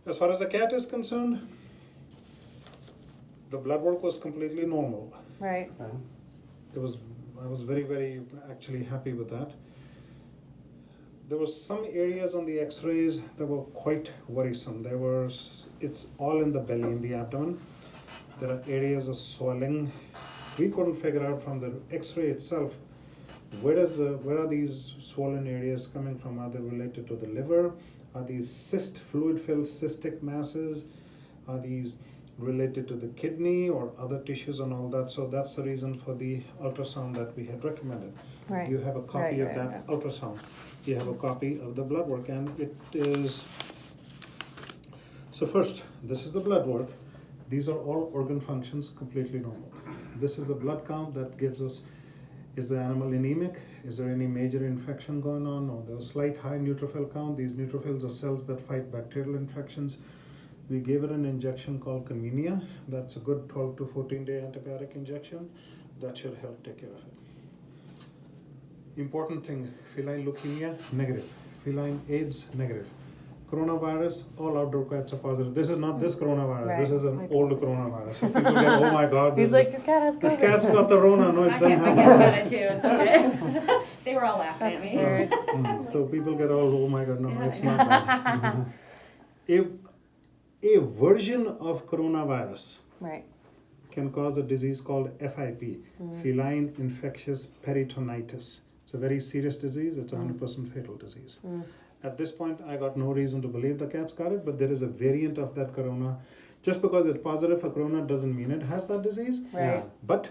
As far as the cat is concerned, the blood work was completely normal. Right. I was very, very actually happy with that. There were some areas on the x-rays that were quite worrisome. It's all in the belly, in the abdomen. There are areas of swelling. We couldn't figure out from the x-ray itself, where are these swollen areas coming from? Are they related to the liver? Are these fluid-filled cystic masses? Are these related to the kidney or other tissues and all that? So that's the reason for the ultrasound that we had recommended. Right. You have a copy of Right. that ultrasound. You have a copy of the blood work, and it is. So first, this is the blood work. These are all organ functions completely normal. This is the blood count that gives us, is the animal anemic? Is there any major infection going on? Or there's slight high neutrophil count. These neutrophils are cells that fight bacterial infections. We gave it an injection called Convenia. That's a good 12 to 14-day antibiotic injection. That should help take care of it. Important thing, feline leukemia, negative. Feline AIDS, negative. Coronavirus, all outdoor cats are positive. This is not this coronavirus. Right. This is an old coronavirus. So people get, oh my God. He's like, your cat has This COVID. cat's got the Rona. No, it My doesn't cat have got it too. It's okay. They were all laughing That's at me. serious. So people get all, oh my God, no, Yeah, it's I not that. A version of coronavirus Right. can cause a disease called FIP, feline infectious peritonitis. It's a very serious disease. It's a 100% fatal disease. At this point, I got no reason to believe the cat's got it, but there is a variant of that corona. Just because it's positive for corona doesn't mean it has that disease. Right. But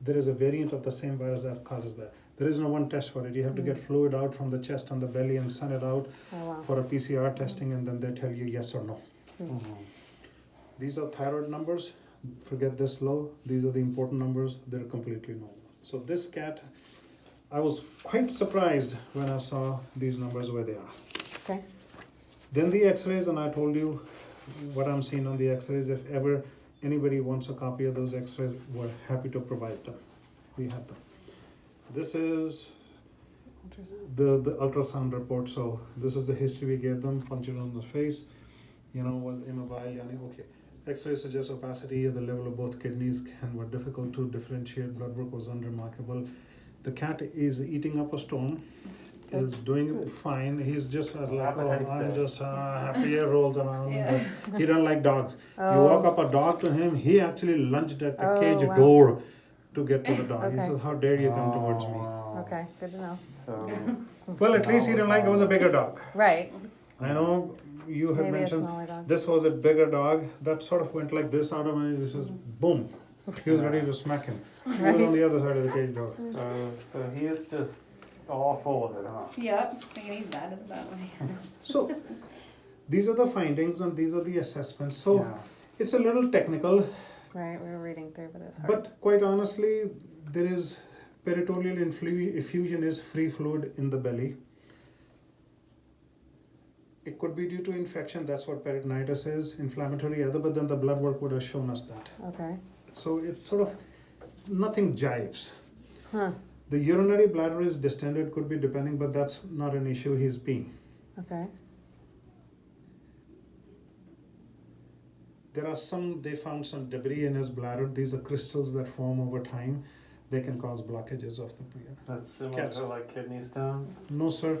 there is a variant of the same virus that causes that. There is no one test for it. You have to get fluid out from the chest and the belly and send it out Oh, wow. for a PCR testing, and then they tell you yes or no. These are thyroid numbers. Forget this low. These are the important numbers. They're completely normal. So this cat, I was quite surprised when I saw these numbers where they are. Okay. Then the x-rays, and I told you what I'm seeing on the x-rays. If ever anybody wants a copy of those x-rays, we're happy to provide them. We have them. This is the ultrasound report. So this is the history we gave them, punctured on the face, was immobile, okay. X-ray suggests opacity at the level of both kidneys and were difficult to differentiate. Blood work was unremarkable. The cat is eating up a stone, is doing fine. He's just like, oh, I'm just happy, he rolls around. Yeah. He doesn't like dogs. You Oh. walk up a dog to him, he actually lunged at the Oh, cage wow. door to get to the dog. He Okay. says, how dare you come towards me? Okay, good to know. So, Well, at least he didn't like it was a bigger dog. Right. I know you had Maybe a mentioned smaller dog. this was a bigger dog that sort of went like this out of my, this is boom. He was ready to smack him. He was Right. on the other side of the cage door. so he is just all full of it, huh? Yep. Thinking he's bad in that way. So these are the findings and these are the assessments. So Yeah. it's a little technical, Right, we were reading through, but it's hard. but quite honestly, there is peritoneal effusion is free fluid in the belly. It could be due to infection, that's what peritonitis is, inflammatory other, but then the blood work would have shown us that. Okay. So it's sort of, nothing jives. Huh. The urinary bladder is distended, could be depending, but that's not an issue, he's peeing. Okay. They found some debris in his bladder. These are crystals that form over time. They can cause blockages of the bladder. That's similar Cats. to like kidney stones? No, sir.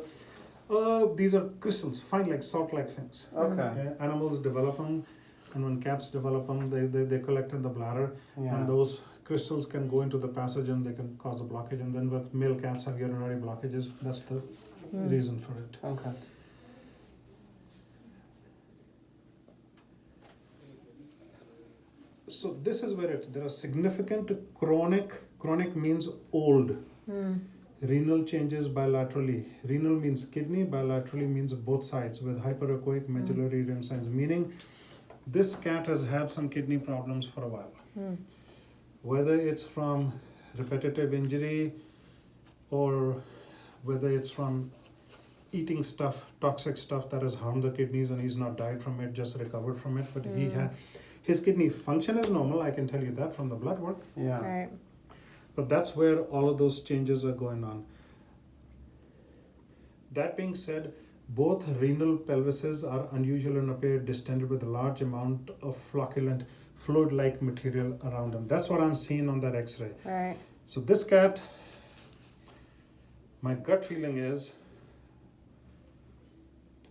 These are crystals, fine, like salt-like things. Okay. Animals develop them, and when cats develop them, they collect in the bladder, Yeah. and those crystals can go into the passage and they can cause a blockage. And then with male cats have urinary blockages, that's the reason for it. Okay. So this is where there are significant chronic means old. Renal changes bilaterally. Renal means kidney, bilaterally means both sides with hyperechoic medullary rim signs, meaning this cat has had some kidney problems for a while. Whether it's from repetitive injury or whether it's from eating stuff, toxic stuff that has harmed the kidneys and he's not died from it, just recovered from it, but his kidney function is normal, I can tell you that from the blood work. Yeah. Right. But that's where all of those changes are going on. That being said, Both renal pelvises are unusual and appear distended with a large amount of flocculent fluid-like material around them. That's what I'm seeing on that X-ray. Right. So this cat, my gut feeling is,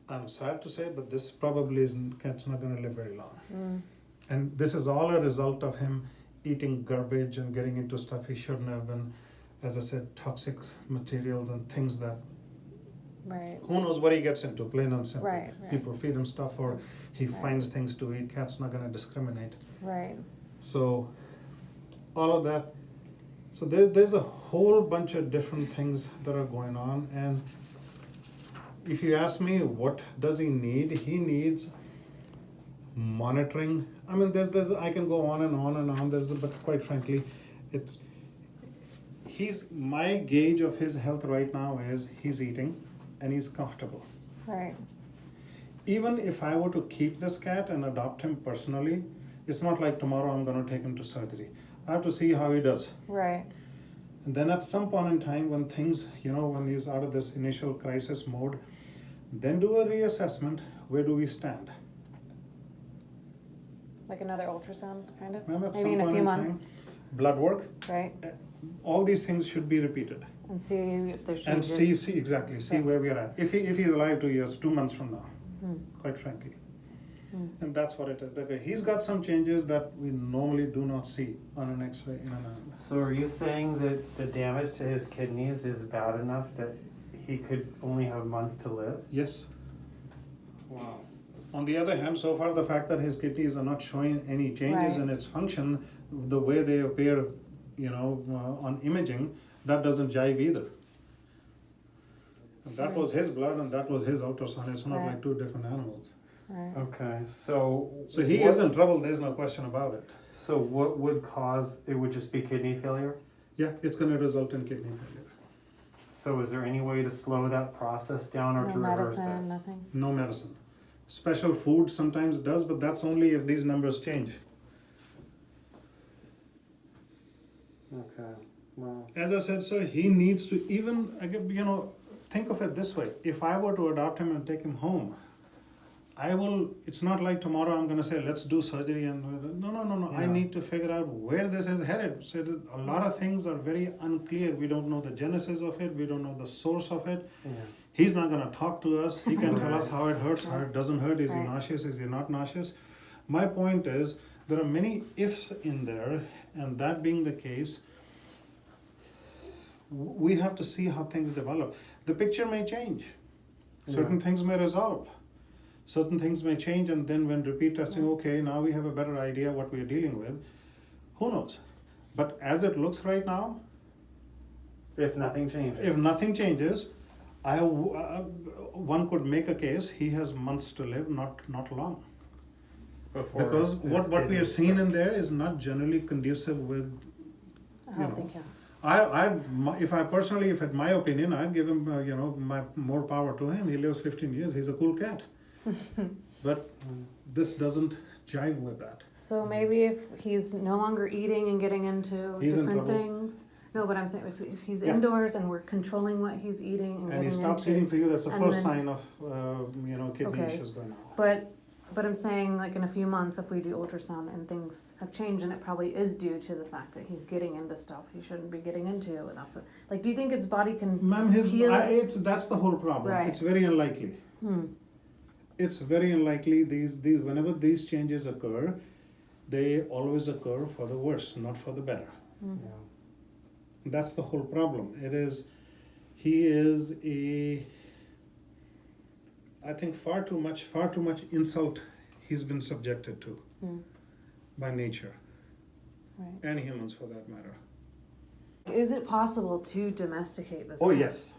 I'm sad to say, but this probably isn't, cat's not going to live very long. Mm. And this is all a result of him eating garbage and getting into stuff he shouldn't have, and as I said, toxic materials and things that Right. who knows what he gets into, plain and simple. Right, right. People feed him stuff or he Right. finds things to eat. Cat's not going to discriminate. Right. So all of that. So there's a whole bunch of different things that are going on. And if you ask me, what does he need? He needs monitoring. I mean, there's I can go on and on and on. But quite frankly, my gauge of his health right now is he's eating and he's comfortable. Right. Even if I were to keep this cat and adopt him personally, it's not like tomorrow I'm going to take him to surgery. I have to see how he does. Right. And then at some point in time when things, when he's out of this initial crisis mode, then do a reassessment. Where do we stand? Like another ultrasound, kind of? Ma'am, at Maybe some in a point few in months. time, blood work, Right. all these things should be repeated. And see if there's And changes. see exactly, see Yeah. where we are at. If he's alive 2 months from now, Hmm. quite frankly. Hmm. And that's what it is. Because he's got some changes that we normally do not see on an X-ray in an animal. So are you saying that the damage to his kidneys is bad enough that he could only have months to live? Yes. Wow. On the other hand, so far the fact that his kidneys are not showing any changes Right. in its function, the way they appear, on imaging, that doesn't jive either. And that was his blood and that was his ultrasound. It's not Right. like two different animals. Right. Okay, so. So he what- is in trouble. There's no question about it. So what would cause, it would just be kidney failure? Yeah, it's going to result in kidney failure. So is there any way to slow that process down or No to reverse medicine, it? nothing. No medicine. Special food sometimes does, but that's only if these numbers change. Okay, wow. As I said, sir, he needs to think of it this way. If I were to adopt him and take him home, it's not like tomorrow I'm going to say, let's do surgery and no. I Yeah. need to figure out where this is headed. So a lot of things are very unclear. We don't know the genesis of it. We don't know the source of it. Yeah. He's not going to talk to us. He can tell us Right. how it hurts, how it doesn't hurt. Is he Right. nauseous? Is he not nauseous? My point is, there are many ifs in there, and that being the case, we have to see how things develop. The picture may change. Certain Yeah. things may resolve. Certain things may change, and then when repeat testing, okay, now we have a better idea what we are dealing with. Who knows? But as it looks right now, If nothing changes? if nothing changes, one could make a case he has months to live, not long. Before Because his what we are kidneys seeing fail. in there is not generally conducive with. A healthy know. cat. If in my opinion, I'd give him, my more power to him. He lives 15 years. He's a cool cat. But this doesn't jive with that. So maybe if he's no longer eating and getting into He's in different trouble. things. No, but I'm saying if he's Yeah. indoors and we're controlling what he's eating and And getting he stops into. eating for you. That's the and first then- sign of, kidney Okay. issues going on. But I'm saying like in a few months if we do ultrasound and things have changed and it probably is due to the fact that he's getting into stuff he shouldn't be getting into and that's like do you think his body can Ma'am, heal? that's the whole problem. Right. It's very unlikely. Hmm. It's very unlikely these whenever these changes occur, they always occur for the worse, not for the better. Hmm. Yeah. That's the whole problem. He is I think far too much insult he's been subjected to Hmm. by nature, Right. and humans for that matter. Is it possible to domesticate this Oh cat? yes,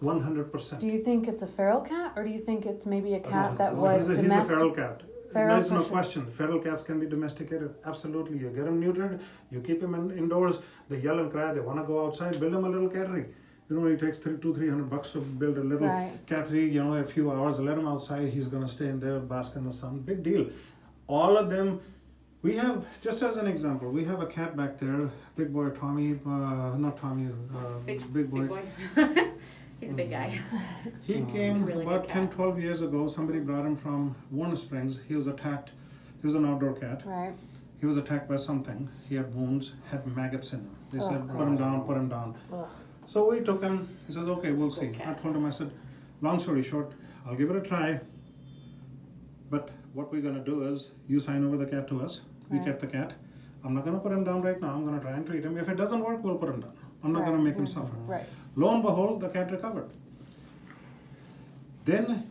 100%. Do you think it's a feral cat or do you think it's maybe a cat that He's was a domestic? feral cat. Feral There's no for sure. question. Feral cats can be domesticated. Absolutely. You get them neutered, you keep them indoors, they yell and cry, they want to go outside, build them a little cattery. It takes $200-300 to build a little Right. cattery, a few hours, let him outside, he's going to stay in there, bask in the sun. Big deal. All of them, we have, just as an example, we have a cat back there, big boy Tommy, not Tommy, big boy. He's a big guy. He came Really about big 10, cat. 12 years ago. Somebody brought him from Warner Springs. He was attacked. He was an outdoor cat. Right. He was attacked by something. He had wounds, had maggots in him. They Oh, said, God. put him down, put him down. Ugh. So we took him. He says, okay, we'll see. Poor I cat. told him, I said, long story short, I'll give it a try. But what we're gonna do is, you sign over the cat to us. We Right. kept the cat. I'm not gonna put him down right now. I'm gonna try and treat him. If it doesn't work, we'll put him down. I'm not gonna Right. make him suffer. Right. Lo and behold, the cat recovered. Then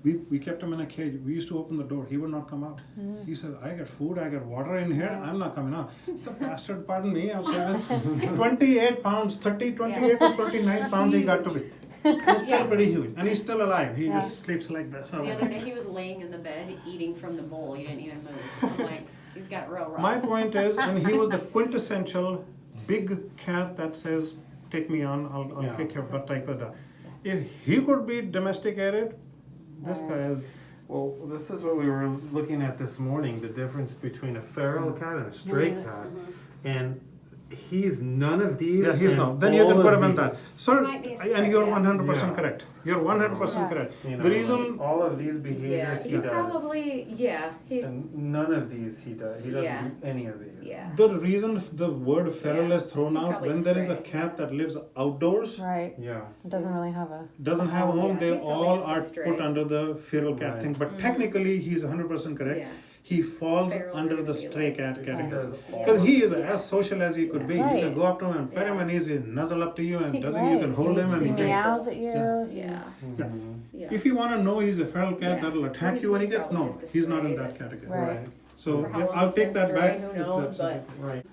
we kept him in a cage. We used to open the door. He would not come out. He said, I got food, I got water in here. Yeah. I'm not coming out. The bastard, pardon me, I'll say that. 28 pounds, 28 or 29 pounds he got to be. He's still Yeah. pretty huge. And he's still alive. He Yeah. just sleeps like this. The other day he was laying in the bed eating from the bowl. He didn't even move. I'm like, he's got real rough. My point is, and he was the quintessential big cat that says, take me on, I'll Yeah. kick your butt type of dog. If he could be domesticated, this guy is. Well, this is what we were looking at this morning, the difference between a feral cat and a stray Mhm. cat. And he's none of these. Yeah, he's and not. Then you can all put of him in these. that. Sir, Might be a stray, and you're yeah. 100% Yeah. correct. You're 100% Yeah. correct. You know, The reason, all of these Yeah, behaviors he he does. probably, he, And none of these he does. He doesn't Yeah. do any of these. yeah. the reason the word feral Yeah. is thrown He's out, probably when there is a stray. cat that lives outdoors, Right. Yeah. It doesn't really have a. doesn't have a home, Yeah, they he's probably all just a are stray. put under the feral cat Right. thing. But Mhm. technically, he's 100% correct. Yeah. He falls Feral under would the be stray like- cat He category. does all Because of he is these. as social as he could be. You Right. can go up to him and pet him, Yeah. and he's nuzzle up to you, and doesn't Right. you can hold him, and He he can. meows at you. Yeah. Yeah, Yeah. Mhm. yeah. If you want to know he's a feral cat Yeah. that'll attack He's- you when he he's gets, probably no, just a he's not in stray that category. Right. So For how yeah, long I'll he's take been that stray, back. who if knows, that's- Right.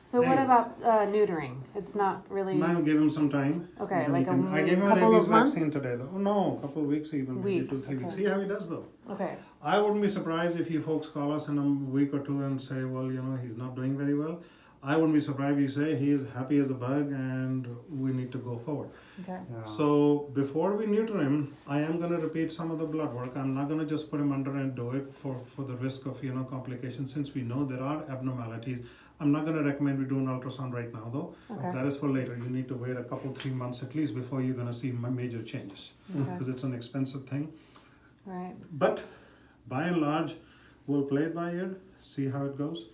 So what Anyway. about neutering? It's not really. Now give him some time. Okay, Then like he can- a I gave him a couple rabies of months? vaccine today though. No, a couple of weeks even, maybe Weeks, 2-3 weeks. okay. See how he does though. Okay. I wouldn't be surprised if you folks call us in a week or two and say, well, you know, he's not doing very well. I wouldn't be surprised if you say he is happy as a bug and we need to go forward. Okay. Yeah. So before we neuter him, I am going to repeat some of the blood work. I'm not going to just put him under and do it for the risk of, you know, complications. Since we know there are abnormalities, I'm not going to recommend we do an ultrasound right now though. Okay. That is for later. You need to wait a couple, 3 months at least before you're going to see major changes Okay. because it's an expensive thing. Right. But by and large, we'll play it by ear, see how it goes.